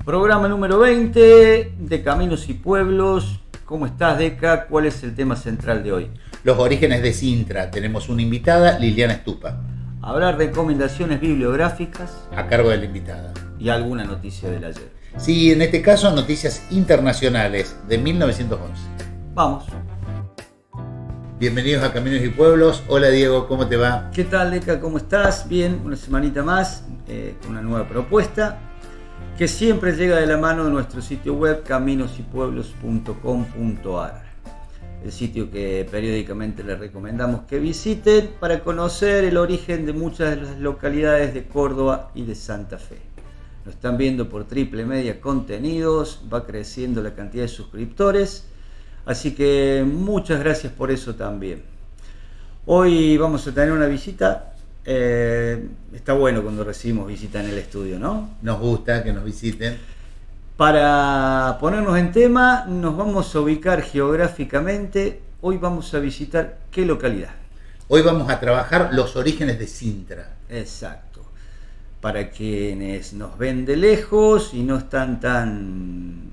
Programa número 20 de Caminos y Pueblos. ¿Cómo estás, Deca? ¿Cuál es el tema central de hoy? Los orígenes de Sintra. Tenemos una invitada, Liliana Estupa. Habrá recomendaciones bibliográficas A cargo de la invitada. y alguna noticia del ayer. Sí, en este caso noticias internacionales de 1911. Vamos. Bienvenidos a Caminos y Pueblos. Hola Diego, ¿cómo te va? ¿Qué tal, Deca? ¿Cómo estás? Bien, una semanita más con una nueva propuesta que siempre llega de la mano de nuestro sitio web caminosypueblos.com.ar, el sitio que periódicamente les recomendamos que visiten para conocer el origen de muchas de las localidades de Córdoba y de Santa Fe. Lo están viendo por Triple Media Contenidos, va creciendo la cantidad de suscriptores, así que muchas gracias por eso también. Hoy vamos a tener una visita. Está bueno cuando recibimos visita en el estudio, ¿no? Nos gusta que nos visiten. Para ponernos en tema, nos vamos a ubicar geográficamente. Hoy vamos a visitar ¿qué localidad? Hoy vamos a trabajar los orígenes de Sintra. Exacto. Para quienes nos ven de lejos y no están tan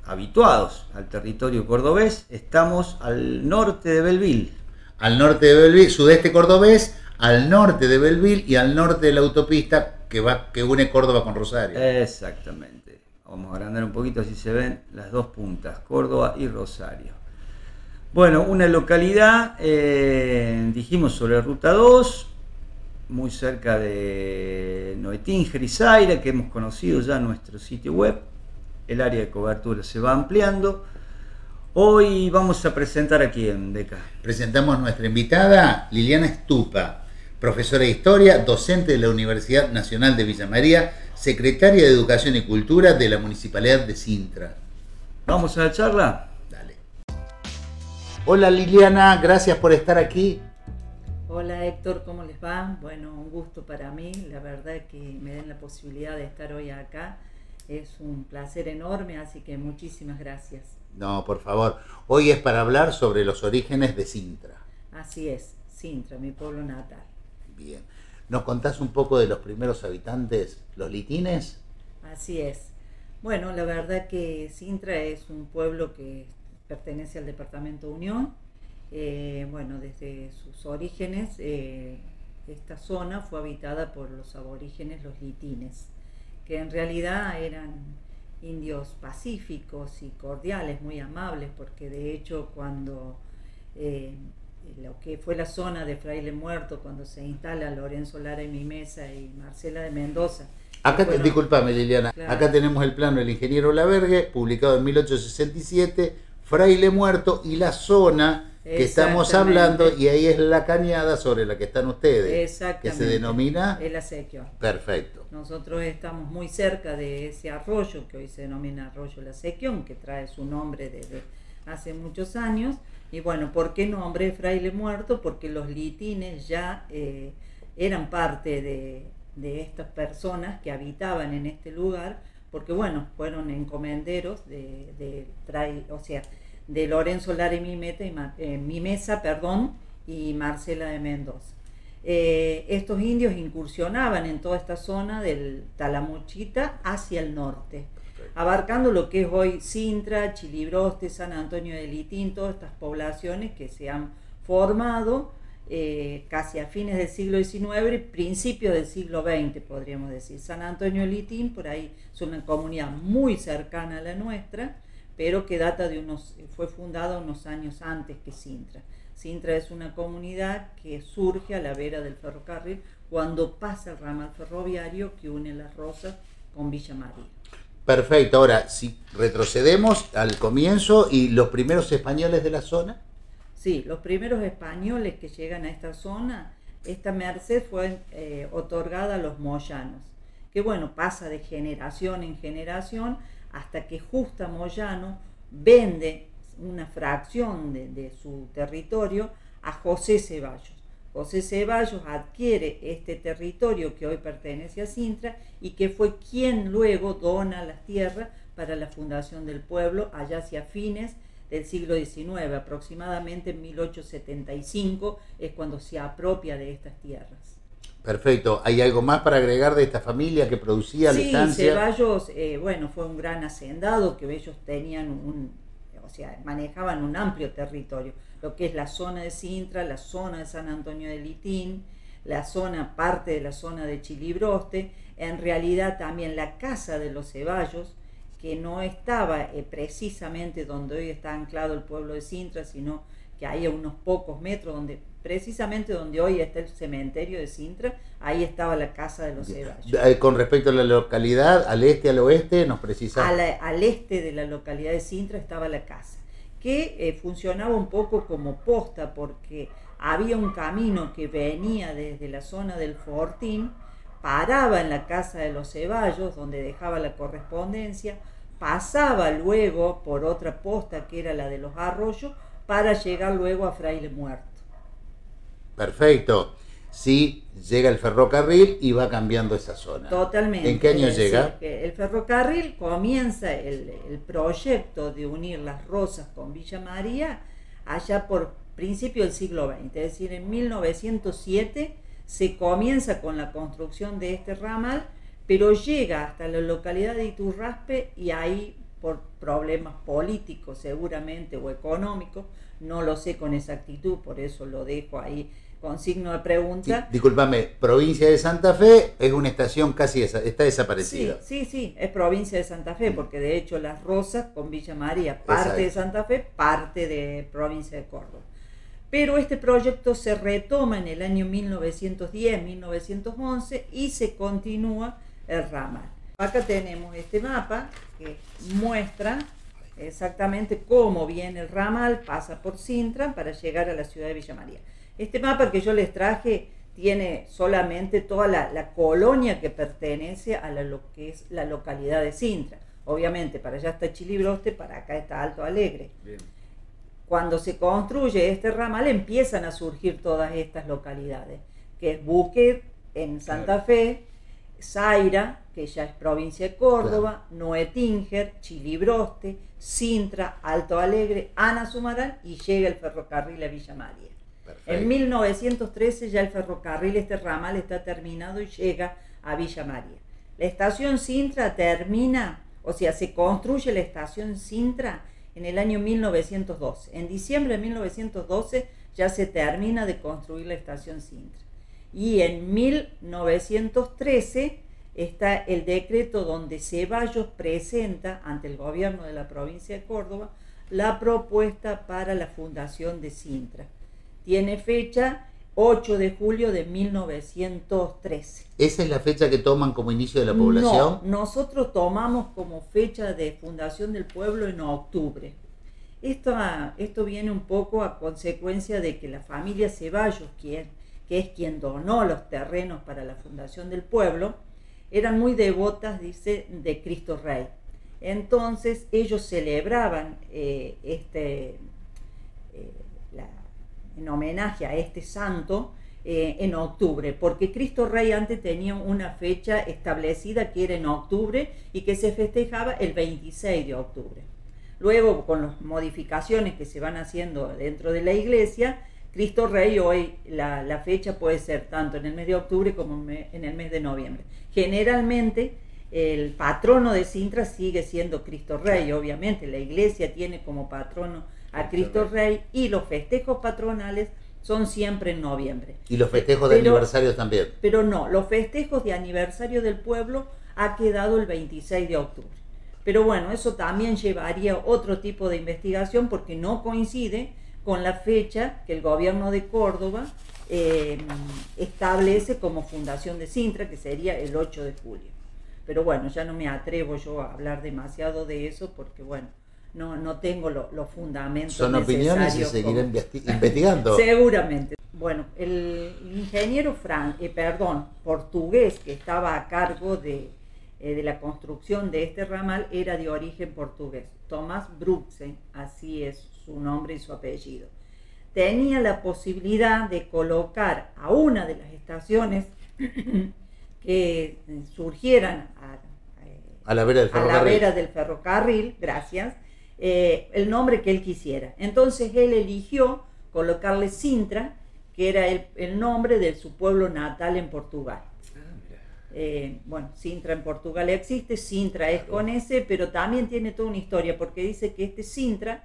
habituados al territorio cordobés, estamos al norte de Belville. Al norte de Belville, sudeste cordobés, al norte de Belville y al norte de la autopista que une Córdoba con Rosario. Exactamente. Vamos a agrandar un poquito así se ven las dos puntas, Córdoba y Rosario. Bueno, una localidad, dijimos sobre Ruta 2, muy cerca de Noetínger y Zaira, que hemos conocido ya en nuestro sitio web. El área de cobertura se va ampliando. Hoy vamos a presentar a quién, Deca. Presentamos a nuestra invitada, Liliana Estupa, profesora de Historia, docente de la Universidad Nacional de Villa María, secretaria de Educación y Cultura de la Municipalidad de Sintra. ¿Vamos a la charla? Dale. Hola Liliana, gracias por estar aquí. Hola Héctor, ¿cómo les va? Bueno, un gusto para mí, la verdad que me den la posibilidad de estar hoy acá. Es un placer enorme, así que muchísimas gracias. No, por favor. Hoy es para hablar sobre los orígenes de Sintra. Así es, Sintra, mi pueblo natal. Bien. ¿Nos contás un poco de los primeros habitantes, los litines? Así es. Bueno, la verdad que Sintra es un pueblo que pertenece al departamento Unión. Bueno, desde sus orígenes, esta zona fue habitada por los aborígenes, los litines, que en realidad eran indios pacíficos y cordiales, muy amables, porque de hecho cuando lo que fue la zona de Fraile Muerto, cuando se instala Lorenzo Lara y Mimesa y Marcela de Mendoza. Acá, bueno, discúlpame Liliana, claro. Acá tenemos el plano del ingeniero Lavergue, publicado en 1867, Fraile Muerto y la zona que estamos hablando, y ahí es la cañada sobre la que están ustedes, Exactamente. que se denomina El Acequio. Perfecto. Nosotros estamos muy cerca de ese arroyo, que hoy se denomina Arroyo La Acequión, que trae su nombre desde hace muchos años. Y bueno, ¿por qué nombre Fraile Muerto? Porque los litines ya eran parte de estas personas que habitaban en este lugar, porque bueno, fueron encomenderos de Lorenzo Lara y Mimesa, y Marcela de Mendoza. Estos indios incursionaban en toda esta zona del Talamuchita hacia el norte, abarcando lo que es hoy Sintra, Chilibroste, San Antonio de Litín, todas estas poblaciones que se han formado casi a fines del siglo XIX y principios del siglo XX, podríamos decir. San Antonio de Litín, por ahí, es una comunidad muy cercana a la nuestra, pero que data fue fundada unos años antes que Sintra. Sintra es una comunidad que surge a la vera del ferrocarril cuando pasa el ramal ferroviario que une Las Rosas con Villa María. Perfecto, ahora si retrocedemos al comienzo y los primeros españoles de la zona. Sí, los primeros españoles que llegan a esta zona, esta merced fue otorgada a los moyanos, que bueno, pasa de generación en generación hasta que Justa Moyano vende una fracción de su territorio a José Ceballos. José Ceballos adquiere este territorio que hoy pertenece a Sintra y que fue quien luego dona las tierras para la fundación del pueblo allá hacia fines del siglo XIX, aproximadamente en 1875 es cuando se apropia de estas tierras. Perfecto. ¿Hay algo más para agregar de esta familia que producía la estancia? Ceballos, bueno, fue un gran hacendado, que ellos tenían o sea, manejaban un amplio territorio, lo que es la zona de Sintra, la zona de San Antonio de Litín, parte de la zona de Chilibroste, en realidad también la casa de los Ceballos, que no estaba precisamente donde hoy está anclado el pueblo de Sintra, sino que hay a unos pocos metros, precisamente donde hoy está el cementerio de Sintra, ahí estaba la casa de los Ceballos. Con respecto a la localidad, al este, al oeste, nos precisa. Al este de la localidad de Sintra estaba la casa, que funcionaba un poco como posta, porque había un camino que venía desde la zona del Fortín, paraba en la casa de los Ceballos, donde dejaba la correspondencia, pasaba luego por otra posta que era la de los Arroyos, para llegar luego a Fraile Muerto. Perfecto. Sí, llega el ferrocarril y va cambiando esa zona. Totalmente. ¿En qué año llega? Que el ferrocarril comienza el proyecto de unir Las Rosas con Villa María allá por principio del siglo XX, es decir, en 1907 se comienza con la construcción de este ramal, pero llega hasta la localidad de Iturraspe y ahí, por problemas políticos seguramente o económicos, no lo sé con exactitud, por eso lo dejo ahí con signo de pregunta. Sí, discúlpame, provincia de Santa Fe es una estación casi está desaparecida. Sí, es provincia de Santa Fe, porque de hecho Las Rosas con Villa María, parte de Santa Fe, parte de provincia de Córdoba. Pero este proyecto se retoma en el año 1910, 1911 y se continúa el ramal. Acá tenemos este mapa que muestra exactamente cómo viene el ramal, pasa por Sintra para llegar a la ciudad de Villa María. Este mapa que yo les traje tiene solamente toda la colonia que pertenece a lo que es la localidad de Sintra. Obviamente para allá está Chilibroste, para acá está Alto Alegre. Bien. Cuando se construye este ramal empiezan a surgir todas estas localidades, que es Buque en Santa Fe, Zaira, que ya es provincia de Córdoba, Noetinger, Chilibroste, Sintra, Alto Alegre, Ana Sumarán, y llega el ferrocarril a Villa María. Perfecto. En 1913 ya el ferrocarril, este ramal está terminado y llega a Villa María. La estación Sintra termina, o sea, se construye la estación Sintra en el año 1912. En diciembre de 1912 ya se termina de construir la estación Sintra. Y en 1913 está el decreto donde Ceballos presenta ante el gobierno de la provincia de Córdoba la propuesta para la fundación de Sintra. Tiene fecha 8 de julio de 1913. ¿Esa es la fecha que toman como inicio de la población? No, nosotros tomamos como fecha de fundación del pueblo en octubre. Esto viene un poco a consecuencia de que la familia Ceballos, que es quien donó los terrenos para la fundación del pueblo, eran muy devotas, dice, de Cristo Rey. Entonces ellos celebraban en homenaje a este santo en octubre, porque Cristo Rey antes tenía una fecha establecida que era en octubre y que se festejaba el 26 de octubre. Luego, con las modificaciones que se van haciendo dentro de la iglesia, Cristo Rey hoy la fecha puede ser tanto en el mes de octubre como en el mes de noviembre. Generalmente el patrono de Sintra sigue siendo Cristo Rey, obviamente la iglesia tiene como patrono a Cristo Rey y los festejos patronales son siempre en noviembre. ¿Y los festejos de aniversario también? Pero no, los festejos de aniversario del pueblo ha quedado el 26 de octubre. Pero bueno, eso también llevaría otro tipo de investigación porque no coincide con la fecha que el gobierno de Córdoba establece como fundación de Sintra, que sería el 8 de julio. Pero bueno, ya no me atrevo yo a hablar demasiado de eso porque bueno, no tengo los fundamentos. Son opiniones y seguirán investigando. Seguramente. Bueno, el ingeniero portugués que estaba a cargo de la construcción de este ramal era de origen portugués, Tomás Bruxe, así es su nombre y su apellido. Tenía la posibilidad de colocar a una de las estaciones que surgieran a la vera del ferrocarril, gracias, el nombre que él quisiera. Entonces él eligió colocarle Sintra, que era el nombre de su pueblo natal en Portugal. Bueno, Sintra en Portugal existe, Sintra es con S, pero también tiene toda una historia, porque dice que este Sintra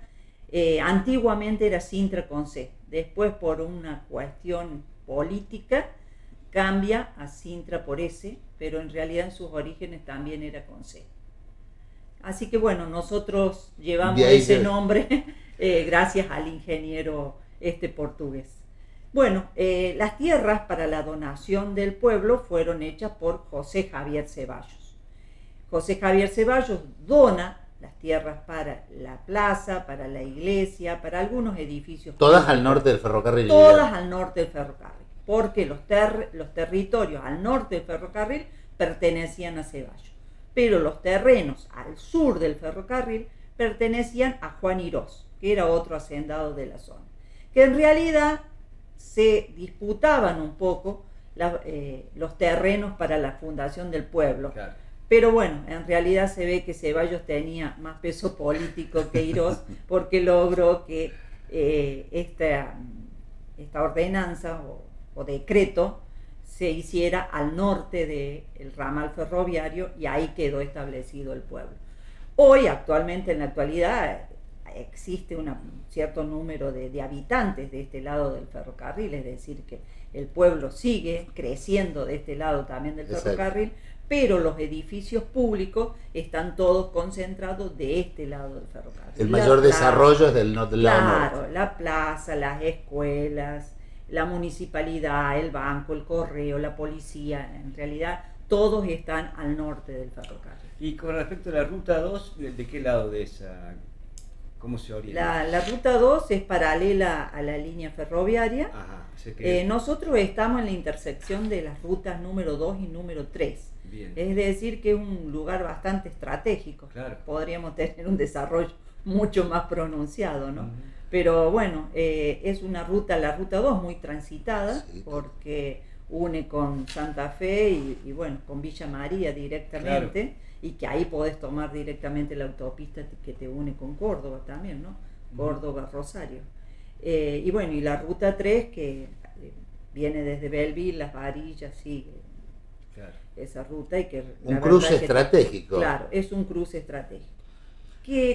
antiguamente era Sintra con C. Después, por una cuestión política, cambia a Sintra por S, pero en realidad en sus orígenes también era con C. Así que bueno, nosotros llevamos ese nombre gracias al ingeniero portugués. Bueno, las tierras para la donación del pueblo fueron hechas por José Javier Ceballos. José Javier Ceballos dona las tierras para la plaza, para la iglesia, para algunos edificios. Todas al norte del ferrocarril. Todas al norte del ferrocarril, porque los territorios al norte del ferrocarril pertenecían a Ceballos, pero los terrenos al sur del ferrocarril pertenecían a Juan Irós, que era otro hacendado de la zona, que en realidad se disputaban un poco los terrenos para la fundación del pueblo. Claro. Pero bueno, en realidad se ve que Ceballos tenía más peso político que Irós, porque logró que esta ordenanza o decreto se hiciera al norte del ramal ferroviario, y ahí quedó establecido el pueblo. Hoy, actualmente, en la actualidad, existe un cierto número de habitantes de este lado del ferrocarril, es decir, que el pueblo sigue creciendo de este lado también del ferrocarril, pero los edificios públicos están todos concentrados de este lado del ferrocarril. El mayor desarrollo es del lado norte. Claro, la plaza, las escuelas, la municipalidad, el banco, el correo, la policía, en realidad todos están al norte del ferrocarril. Y con respecto a la ruta 2, ¿de qué lado de esa? ¿Cómo se orienta? La ruta 2 es paralela a la línea ferroviaria. Ajá, nosotros estamos en la intersección de las rutas número 2 y número 3. Bien. Es decir, que es un lugar bastante estratégico. Claro. Podríamos tener un desarrollo mucho más pronunciado, ¿no? Pero bueno, es una ruta, la ruta 2, muy transitada, porque une con Santa Fe y bueno, con Villa María directamente. Claro. Y que ahí podés tomar directamente la autopista que te une con Córdoba también, ¿no? Córdoba, Rosario. Y bueno, y la ruta 3 que viene desde Belleville, Las Varillas, sigue esa ruta. Y que un cruce estratégico. Claro, es un cruce estratégico.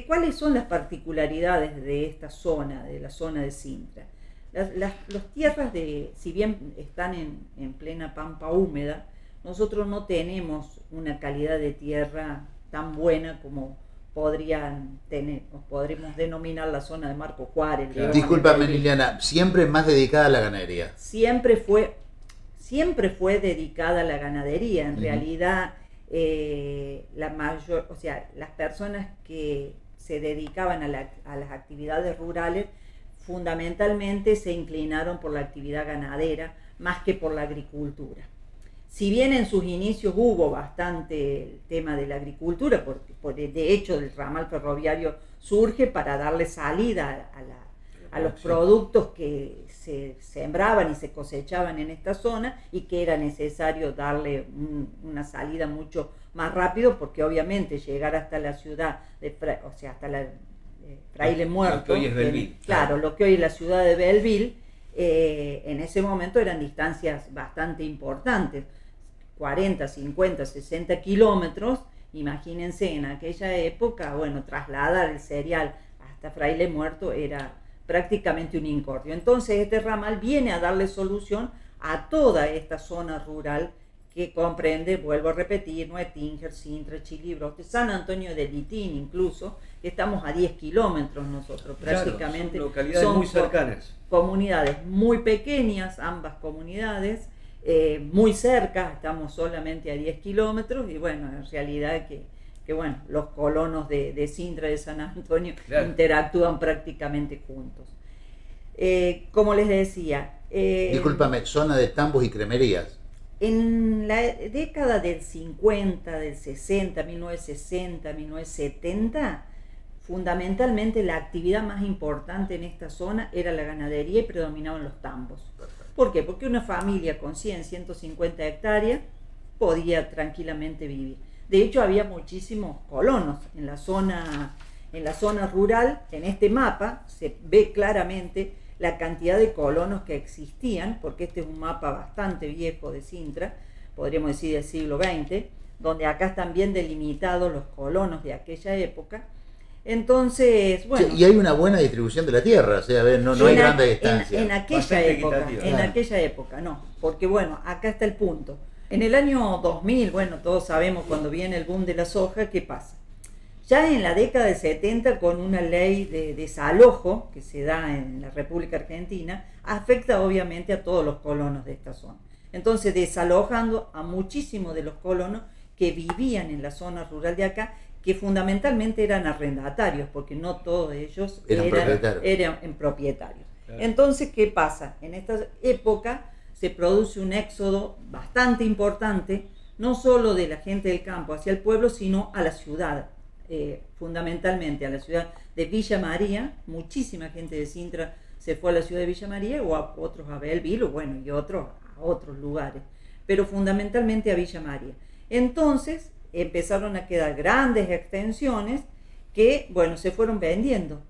¿Cuáles son las particularidades de esta zona, de la zona de Sintra? Las tierras, si bien están en plena pampa húmeda, nosotros no tenemos una calidad de tierra tan buena como podrían tener, podremos denominar la zona de Marco Juárez. Claro. Discúlpame, Liliana, siempre más dedicada a la ganadería. Siempre fue dedicada a la ganadería. En realidad, las personas que se dedicaban a las actividades rurales fundamentalmente se inclinaron por la actividad ganadera más que por la agricultura. Si bien en sus inicios hubo bastante el tema de la agricultura, porque de hecho el ramal ferroviario surge para darle salida a los productos que se sembraban y se cosechaban en esta zona, y que era necesario darle una salida mucho más rápido, porque obviamente llegar hasta la ciudad, hasta la Fraile Muerto, lo que hoy es Belleville. Claro, lo que hoy es la ciudad de Belleville, en ese momento eran distancias bastante importantes, 40, 50, 60 kilómetros. Imagínense en aquella época, bueno, trasladar el cereal hasta Fraile Muerto era prácticamente un incordio. Entonces este ramal viene a darle solución a toda esta zona rural que comprende, vuelvo a repetir, Nuetínger, Sintra, Chilibrote, San Antonio de Litín incluso, que estamos a 10 kilómetros nosotros, prácticamente. Claro, son localidades muy cercanas. Comunidades muy pequeñas, ambas comunidades, muy cerca, estamos solamente a 10 kilómetros, y bueno, en realidad que bueno, los colonos de Sintra y de San Antonio interactúan prácticamente juntos. Como les decía... Discúlpame, zona de tambos y cremerías. En la década del 50, del 60, 1960, 1970, fundamentalmente la actividad más importante en esta zona era la ganadería y predominaban los tambos. ¿Por qué? Porque una familia con 100, 150 hectáreas podía tranquilamente vivir. De hecho, había muchísimos colonos en la zona rural. En este mapa se ve claramente la cantidad de colonos que existían, porque este es un mapa bastante viejo de Sintra, podríamos decir del siglo XX, donde acá están bien delimitados los colonos de aquella época. Entonces, bueno... Y hay una buena distribución de la tierra, o sea, no hay grandes distancias. En aquella época, no, porque bueno, acá está el punto. En el año 2000, bueno, todos sabemos cuando viene el boom de la soja, ¿qué pasa? Ya en la década del 70, con una ley de desalojo que se da en la República Argentina, afecta obviamente a todos los colonos de esta zona. Entonces, desalojando a muchísimos de los colonos que vivían en la zona rural de acá, que fundamentalmente eran arrendatarios, porque no todos ellos eran propietarios. Claro. Entonces, ¿qué pasa? En esta época se produce un éxodo bastante importante, no solo de la gente del campo hacia el pueblo, sino a la ciudad, fundamentalmente a la ciudad de Villa María. Muchísima gente de Sintra se fue a la ciudad de Villa María, o a otros a Belleville, bueno, y otros a otros lugares, pero fundamentalmente a Villa María. Entonces empezaron a quedar grandes extensiones que, bueno, se fueron vendiendo.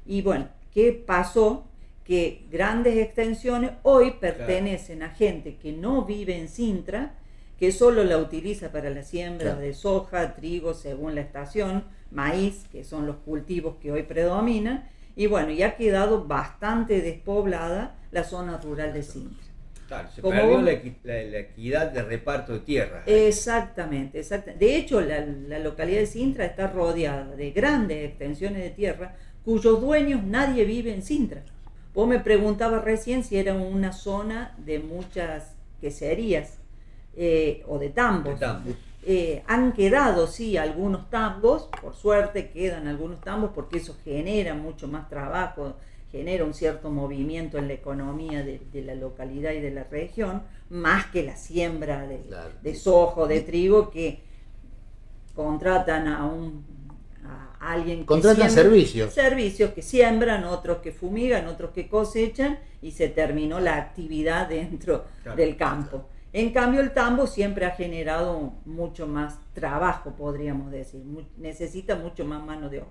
Y bueno, ¿qué pasó? Que grandes extensiones hoy pertenecen a gente que no vive en Sintra, que solo la utiliza para la siembra de soja, trigo, según la estación, maíz, que son los cultivos que hoy predominan, y bueno, ya ha quedado bastante despoblada la zona rural de Sintra. Claro, se perdió la equidad de reparto de tierras. Exactamente. De hecho, la localidad de Sintra está rodeada de grandes extensiones de tierra cuyos dueños nadie vive en Sintra. Vos me preguntabas recién si era una zona de muchas queserías o de tambos. Han quedado, sí, algunos tambos, por suerte quedan algunos tambos, porque eso genera mucho más trabajo, genera un cierto movimiento en la economía de la localidad y de la región, más que la siembra de soja o de trigo, que contratan a alguien que contratan servicios que siembran, otros que fumigan, otros que cosechan, y se terminó la actividad dentro del campo. En cambio, el tambo siempre ha generado mucho más trabajo, podríamos decir, necesita mucho más mano de obra.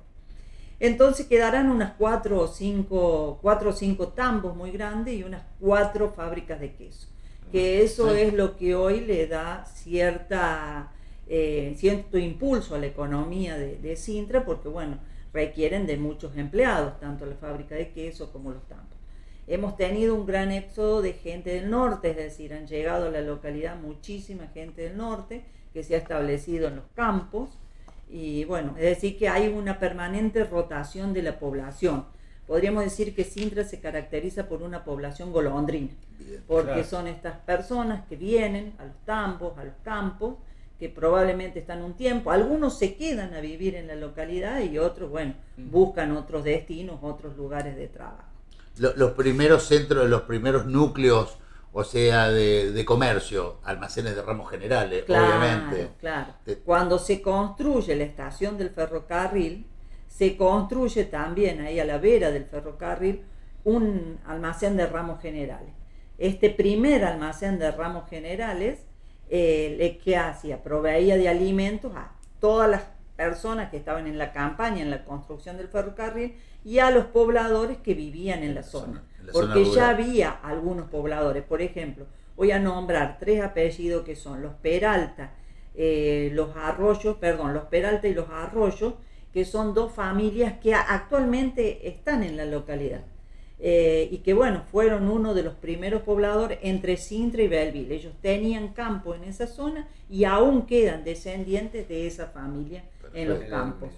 Entonces quedarán unas 4 o 5 tambos muy grandes y unas 4 fábricas de queso. Que eso es lo que hoy le da cierto impulso a la economía de Sintra, porque bueno, requieren de muchos empleados, tanto la fábrica de queso como los tambos. Hemos tenido un gran éxodo de gente del norte, es decir, han llegado a la localidad muchísima gente del norte que se ha establecido en los campos. Y bueno, es decir que hay una permanente rotación de la población. Podríamos decir que Sintra se caracteriza por una población golondrina, porque son estas personas que vienen a los tambos, a los campos, que probablemente están un tiempo, algunos se quedan a vivir en la localidad y otros, bueno, buscan otros destinos, otros lugares de trabajo. Los primeros centros, los primeros núcleos, o sea, de comercio, almacenes de ramos generales, obviamente. Claro. Cuando se construye la estación del ferrocarril, se construye también ahí a la vera del ferrocarril un almacén de ramos generales. Este primer almacén de ramos generales, ¿qué hacía? Proveía de alimentos a todas las personas que estaban en la campaña, en la construcción del ferrocarril, y a los pobladores que vivían en la zona. Porque ya había algunos pobladores. Por ejemplo, voy a nombrar 3 apellidos que son los Peralta, los Peralta y los Arroyos, que son 2 familias que actualmente están en la localidad. Y que bueno, fueron uno de los primeros pobladores entre Sintra y Belleville. Ellos tenían campo en esa zona y aún quedan descendientes de esa familia en los campos.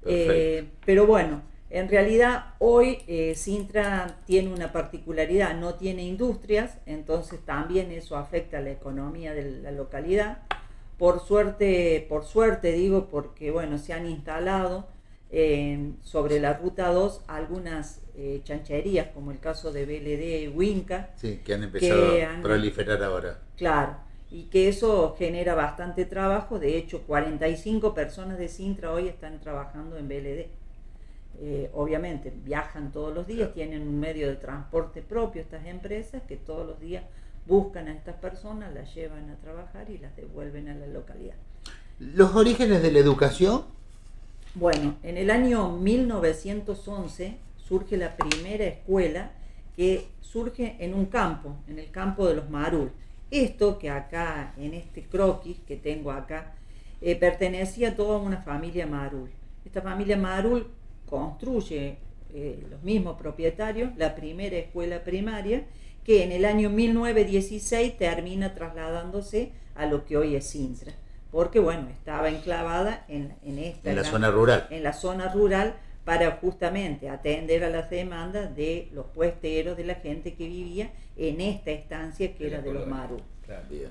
Pero bueno, en realidad hoy Sintra tiene una particularidad, no tiene industrias, entonces también eso afecta a la economía de la localidad. Por suerte digo, porque bueno, se han instalado sobre la ruta 2 algunas chancherías, como el caso de BLD y Winca. Sí, que han empezado a proliferar ahora. Claro, y que eso genera bastante trabajo. De hecho, 45 personas de Sintra hoy están trabajando en BLD. Obviamente viajan todos los días, tienen un medio de transporte propio estas empresas que todos los días buscan a estas personas, las llevan a trabajar y las devuelven a la localidad. ¿Los orígenes de la educación? Bueno, en el año 1911 surge la primera escuela que surge en un campo, en el campo de los Marul. Esto que acá, en este croquis que tengo acá, pertenecía a toda una familia Marul. Esta familia Marul construye, los mismos propietarios, la primera escuela primaria, que en el año 1916 termina trasladándose a lo que hoy es Sintra, porque bueno, estaba enclavada en la zona rural. En la zona rural, para justamente atender a las demandas de los puesteros, de la gente que vivía en esta estancia que era de los Marul. Claro. Bien.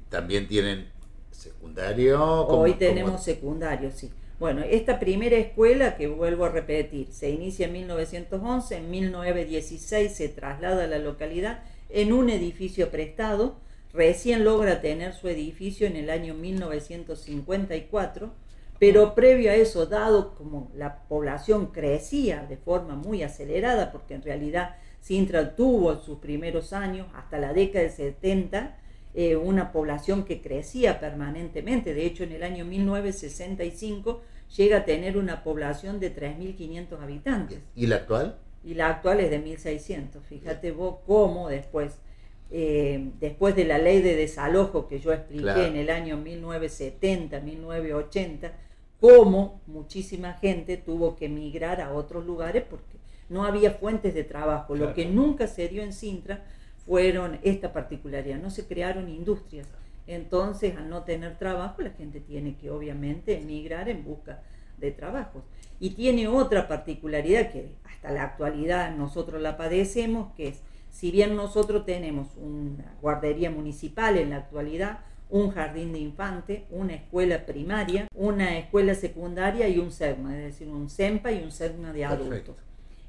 También tienen secundario. Hoy tenemos secundario, sí. Bueno, esta primera escuela, que vuelvo a repetir, se inicia en 1911, en 1916 se traslada a la localidad en un edificio prestado, recién logra tener su edificio en el año 1954, pero previo a eso, dado como la población crecía de forma muy acelerada, porque en realidad Sintra tuvo en sus primeros años, hasta la década del 70, una población que crecía permanentemente. De hecho, en el año 1965 llega a tener una población de 3.500 habitantes. ¿Y la actual? Y la actual es de 1.600. Fíjate vos cómo después de la ley de desalojo que yo expliqué, claro, en el año 1970, 1980, cómo muchísima gente tuvo que emigrar a otros lugares porque no había fuentes de trabajo. Claro. Lo que nunca se dio en Sintra fueron esta particularidad, no se crearon industrias. Entonces, al no tener trabajo, la gente tiene que obviamente emigrar en busca de trabajos. Y tiene otra particularidad que hasta la actualidad nosotros la padecemos, que es, si bien nosotros tenemos una guardería municipal en la actualidad, un jardín de infantes, una escuela primaria, una escuela secundaria y un CERMA, es decir, un CEMPA y un CERMA de adultos. Perfecto.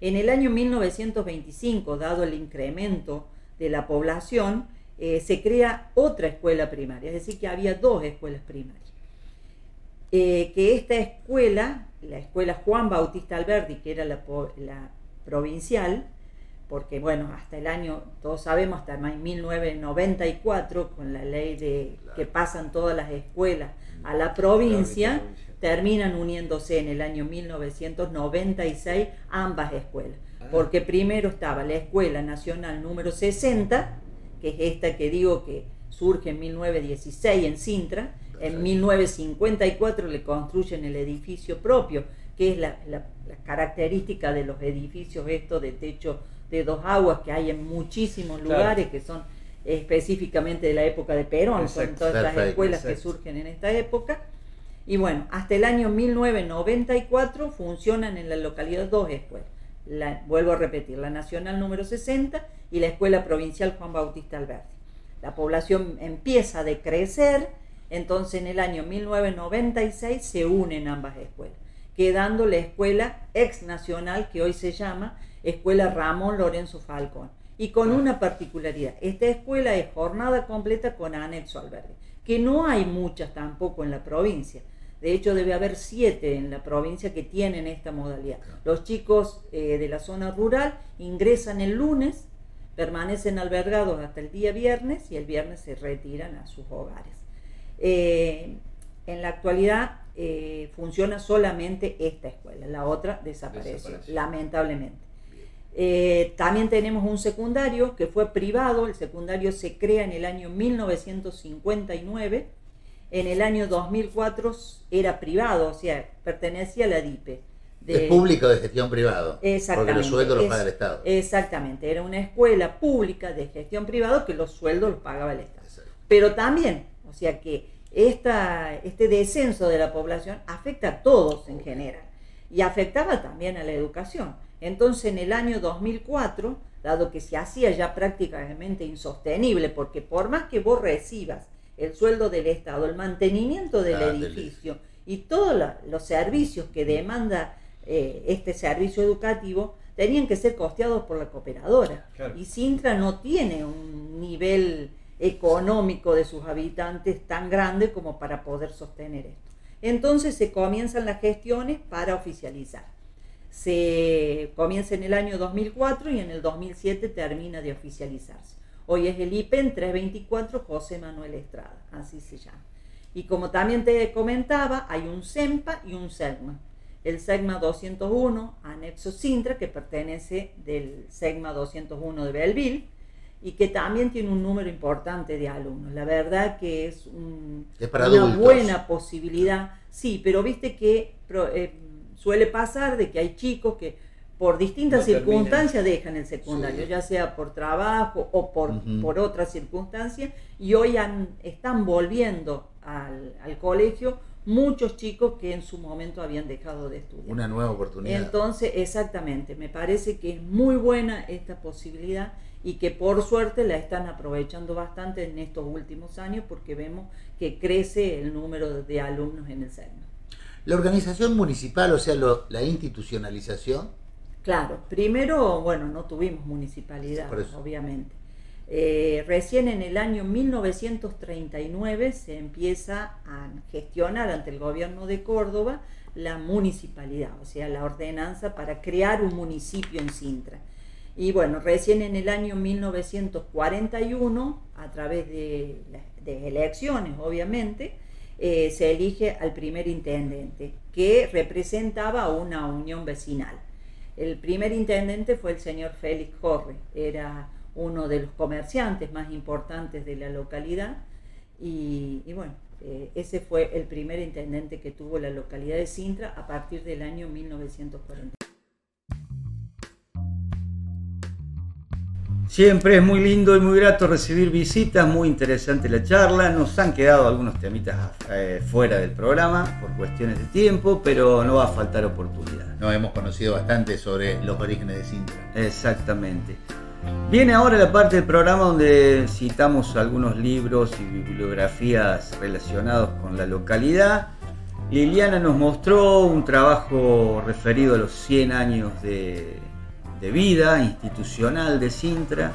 En el año 1925, dado el incremento de la población, se crea otra escuela primaria, es decir, que había dos escuelas primarias. Que esta escuela, la escuela Juan Bautista Alberdi, que era la provincial, porque bueno, hasta el año, todos sabemos, hasta 1994, con la ley de que pasan todas las escuelas a la provincia, terminan uniéndose en el año 1996 ambas escuelas. Porque primero estaba la Escuela Nacional número 60, que es esta que digo que surge en 1916 en Sintra. En 1954 le construyen el edificio propio, que es la característica de los edificios estos de techo de dos aguas que hay en muchísimos lugares, que son específicamente de la época de Perón. Exacto. Son todas las escuelas que surgen en esta época. Y bueno, hasta el año 1994 funcionan en la localidad dos escuelas. Vuelvo a repetir, la Nacional número 60 y la Escuela Provincial Juan Bautista Alberdi. La población empieza a decrecer, entonces en el año 1996 se unen ambas escuelas, quedando la escuela ex nacional que hoy se llama Escuela Ramón Lorenzo Falcón. Y con una particularidad, esta escuela es jornada completa con anexo albergue, que no hay muchas tampoco en la provincia. De hecho, debe haber 7 en la provincia que tienen esta modalidad. Los chicos de la zona rural ingresan el lunes, permanecen albergados hasta el día viernes y el viernes se retiran a sus hogares. En la actualidad funciona solamente esta escuela, la otra desapareció, lamentablemente. También tenemos un secundario que fue privado. El secundario se crea en el año 1959. En el año 2004 era privado, o sea, pertenecía a la DIPE. Es público de gestión privado. Exactamente. Porque los sueldos los paga el Estado. Exactamente, era una escuela pública de gestión privada que los sueldos los pagaba el Estado. Exacto. Pero también, o sea que este descenso de la población afecta a todos en general y afectaba también a la educación. Entonces en el año 2004, dado que se hacía ya prácticamente insostenible, porque por más que vos recibas el sueldo del Estado, el mantenimiento del edificio y todos los servicios que demanda este servicio educativo tenían que ser costeados por la cooperadora. Claro. Y Sintra no tiene un nivel económico de sus habitantes tan grande como para poder sostener esto. Entonces se comienzan las gestiones para oficializar. Se comienza en el año 2004 y en el 2007 termina de oficializarse. Hoy es el IPEN 324 José Manuel Estrada, así se llama. Y como también te comentaba, hay un CEMPA y un CERMA. el SEGMA 201, anexo Sintra, que pertenece del SEGMA 201 de Belleville, y que también tiene un número importante de alumnos. La verdad que es para una adultos. buena posibilidad. Sí, pero viste que suele pasar de que hay chicos que por distintas circunstancias dejan el secundario, sí, ya sea por trabajo o por otras circunstancias, y hoy están volviendo al colegio muchos chicos que en su momento habían dejado de estudiar. Una nueva oportunidad. Entonces, exactamente, me parece que es muy buena esta posibilidad y que por suerte la están aprovechando bastante en estos últimos años, porque vemos que crece el número de alumnos en el SEGMA. La organización municipal, o sea, la institucionalización. Claro, primero, bueno, no tuvimos municipalidad, obviamente. Recién en el año 1939 se empieza a gestionar ante el gobierno de Córdoba la municipalidad, o sea, la ordenanza para crear un municipio en Sintra. Y bueno, recién en el año 1941, a través de elecciones, obviamente, se elige al primer intendente, que representaba a una unión vecinal. El primer intendente fue el señor Félix Jorge, era uno de los comerciantes más importantes de la localidad, y bueno, ese fue el primer intendente que tuvo la localidad de Sintra a partir del año 1940. Siempre es muy lindo y muy grato recibir visitas, muy interesante la charla. Nos han quedado algunos temitas fuera del programa por cuestiones de tiempo, pero no va a faltar oportunidad. Nos hemos conocido bastante sobre los orígenes de Sintra. Exactamente. Viene ahora la parte del programa donde citamos algunos libros y bibliografías relacionados con la localidad. Liliana nos mostró un trabajo referido a los 100 años de vida institucional de Sintra,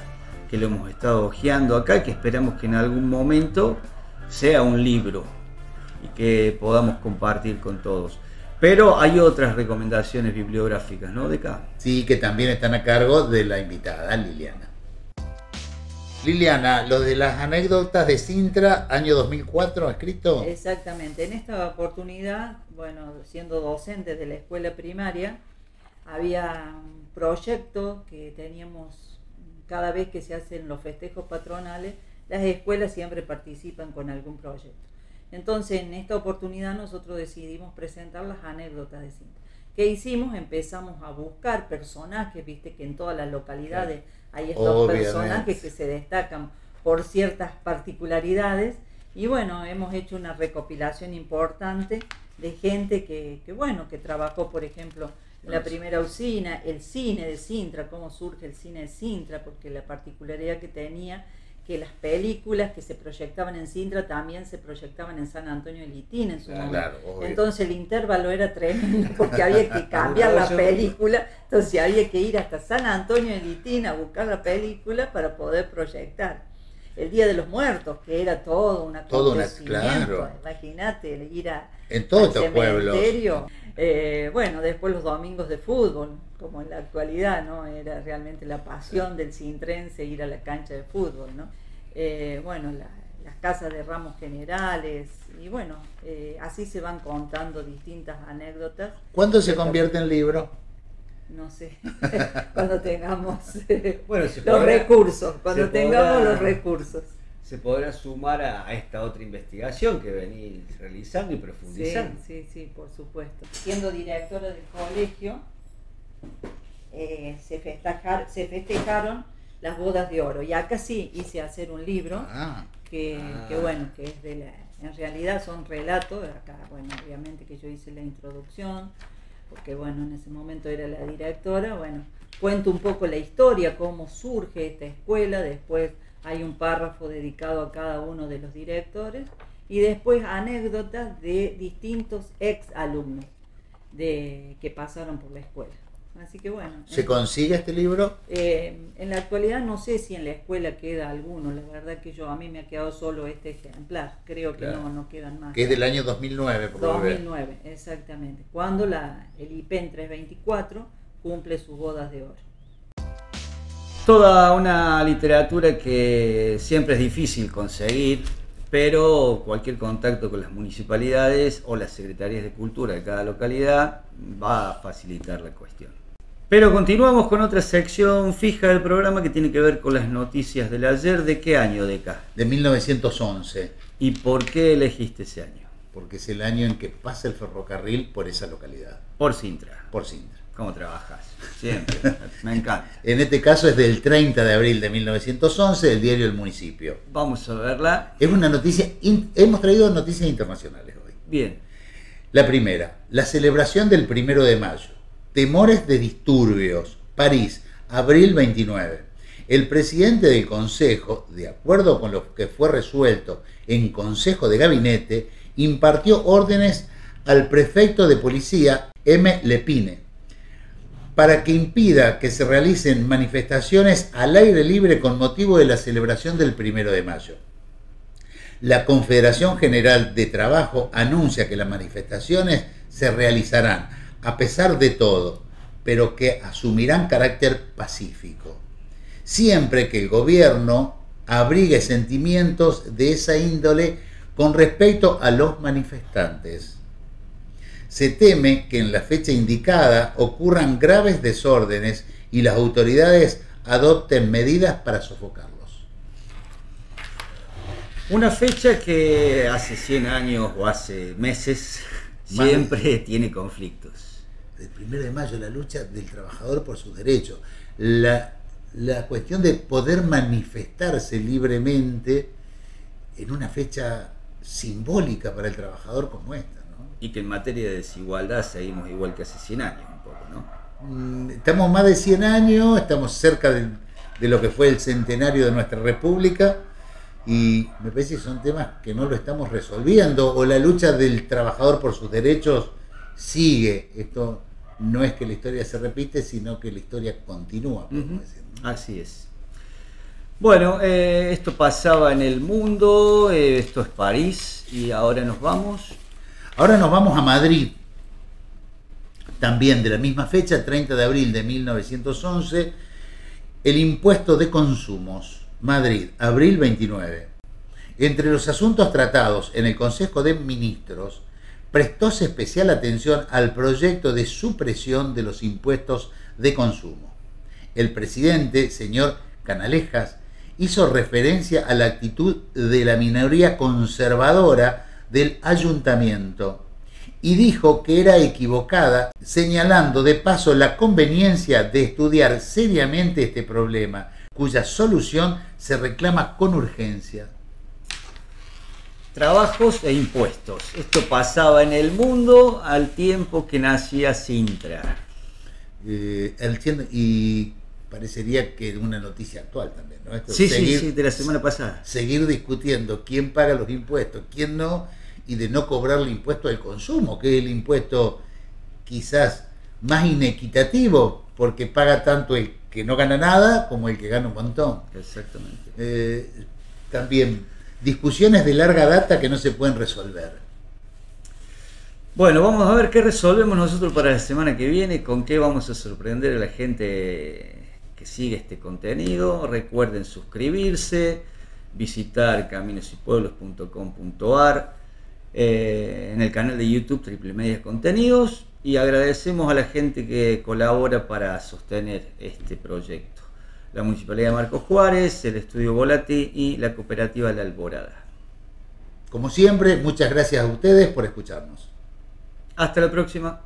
que lo hemos estado hojeando acá y que esperamos que en algún momento sea un libro y que podamos compartir con todos. Pero hay otras recomendaciones bibliográficas, ¿no, Deca? Sí, que también están a cargo de la invitada, Liliana. Liliana, lo de las anécdotas de Sintra, año 2004, escrito. Exactamente. En esta oportunidad, bueno, siendo docente de la escuela primaria, había un proyecto que teníamos cada vez que se hacen los festejos patronales, las escuelas siempre participan con algún proyecto. Entonces, en esta oportunidad nosotros decidimos presentar las anécdotas de Sintra. ¿Qué hicimos? Empezamos a buscar personajes, viste que en todas las localidades hay estos personajes que se destacan por ciertas particularidades, y bueno, hemos hecho una recopilación importante de gente que trabajó, por ejemplo, la primera usina, el cine de Sintra, cómo surge el cine de Sintra, porque la particularidad que tenía que las películas que se proyectaban en Sintra también se proyectaban en San Antonio de Litín en su momento. Claro, entonces el intervalo era tremendo porque había que cambiar la película, entonces había que ir hasta San Antonio de Litín a buscar la película para poder proyectar. El Día de los Muertos, que era todo un acontecimiento, imagínate, ir en todos al estos cementerio. Bueno, después los domingos de fútbol, como en la actualidad, ¿no? Era realmente la pasión del sintrense ir a la cancha de fútbol, ¿no? Bueno, las casas de ramos generales, y bueno, así se van contando distintas anécdotas. ¿Cuándo se convierte en libro? No sé, cuando tengamos los recursos, cuando tengamos los recursos. Se podrá sumar a esta otra investigación que venís realizando y profundizando. Sí, por supuesto. Siendo directora del colegio, se festejaron las bodas de oro. Y acá sí hice hacer un libro que es en realidad son relatos. Acá, bueno, obviamente que yo hice la introducción, porque bueno, en ese momento era la directora. Bueno, cuento un poco la historia, cómo surge esta escuela, después hay un párrafo dedicado a cada uno de los directores y después anécdotas de distintos ex alumnos que pasaron por la escuela. Así que bueno. ¿Se consigue este libro? En la actualidad no sé si en la escuela queda alguno. La verdad que a mí me ha quedado solo este ejemplar. Creo que no quedan más. Que es del año 2009, por 2009, exactamente. Cuando el IPEN 324 cumple sus bodas de oro. Toda una literatura que siempre es difícil conseguir, pero cualquier contacto con las municipalidades o las secretarías de cultura de cada localidad va a facilitar la cuestión. Pero continuamos con otra sección fija del programa que tiene que ver con las noticias del ayer. ¿De qué año, Deca? De 1911. ¿Y por qué elegiste ese año? Porque es el año en que pasa el ferrocarril por esa localidad. Por Sintra. Por Sintra. ¿Cómo trabajas? Siempre. Me encanta. En este caso es del 30 de abril de 1911, del diario El Municipio. Vamos a verla. Es una noticia, hemos traído noticias internacionales hoy. Bien. La primera, la celebración del 1 de mayo. Temores de disturbios. París, abril 29. El presidente del Consejo, de acuerdo con lo que fue resuelto en Consejo de Gabinete, impartió órdenes al prefecto de policía, M. Lepine, para que impida que se realicen manifestaciones al aire libre con motivo de la celebración del 1 de mayo. La Confederación General de Trabajo anuncia que las manifestaciones se realizarán a pesar de todo, pero que asumirán carácter pacífico, siempre que el gobierno abrigue sentimientos de esa índole con respecto a los manifestantes. Se teme que en la fecha indicada ocurran graves desórdenes y las autoridades adopten medidas para sofocarlos. Una fecha que hace 100 años o hace meses siempre tiene conflictos. El 1 de mayo, la lucha del trabajador por sus derechos, la cuestión de poder manifestarse libremente en una fecha simbólica para el trabajador como esta, ¿no? Y que en materia de desigualdad seguimos igual que hace 100 años un poco, ¿no? Estamos más de 100 años, estamos cerca de lo que fue el centenario de nuestra república y me parece que son temas que no lo estamos resolviendo, o la lucha del trabajador por sus derechos sigue. Esto no es que la historia se repite, sino que la historia continúa, podemos decir, ¿no? Así es. Bueno, esto pasaba en el mundo, esto es París y ahora nos vamos. Ahora nos vamos a Madrid, también de la misma fecha, 30 de abril de 1911, el impuesto de consumos, Madrid, abril 29. Entre los asuntos tratados en el Consejo de Ministros, prestóse especial atención al proyecto de supresión de los impuestos de consumo. El presidente, señor Canalejas, hizo referencia a la actitud de la minoría conservadora del ayuntamiento y dijo que era equivocada, señalando de paso la conveniencia de estudiar seriamente este problema, cuya solución se reclama con urgencia. Trabajos e impuestos. Esto pasaba en el mundo al tiempo que nacía Sintra. Y parecería que una noticia actual también, ¿no? Esto, sí, de la semana pasada. Seguir discutiendo quién paga los impuestos, quién no, y de no cobrarle impuesto al consumo, que es el impuesto quizás más inequitativo, porque paga tanto el que no gana nada como el que gana un montón. Exactamente. También discusiones de larga data que no se pueden resolver. Bueno, vamos a ver qué resolvemos nosotros para la semana que viene, con qué vamos a sorprender a la gente que sigue este contenido. Recuerden suscribirse, visitar caminosypueblos.com.ar, en el canal de YouTube Triple Media Contenidos, y agradecemos a la gente que colabora para sostener este proyecto: la Municipalidad de Marcos Juárez, el Estudio Volati y la Cooperativa La Alborada. Como siempre, muchas gracias a ustedes por escucharnos. Hasta la próxima.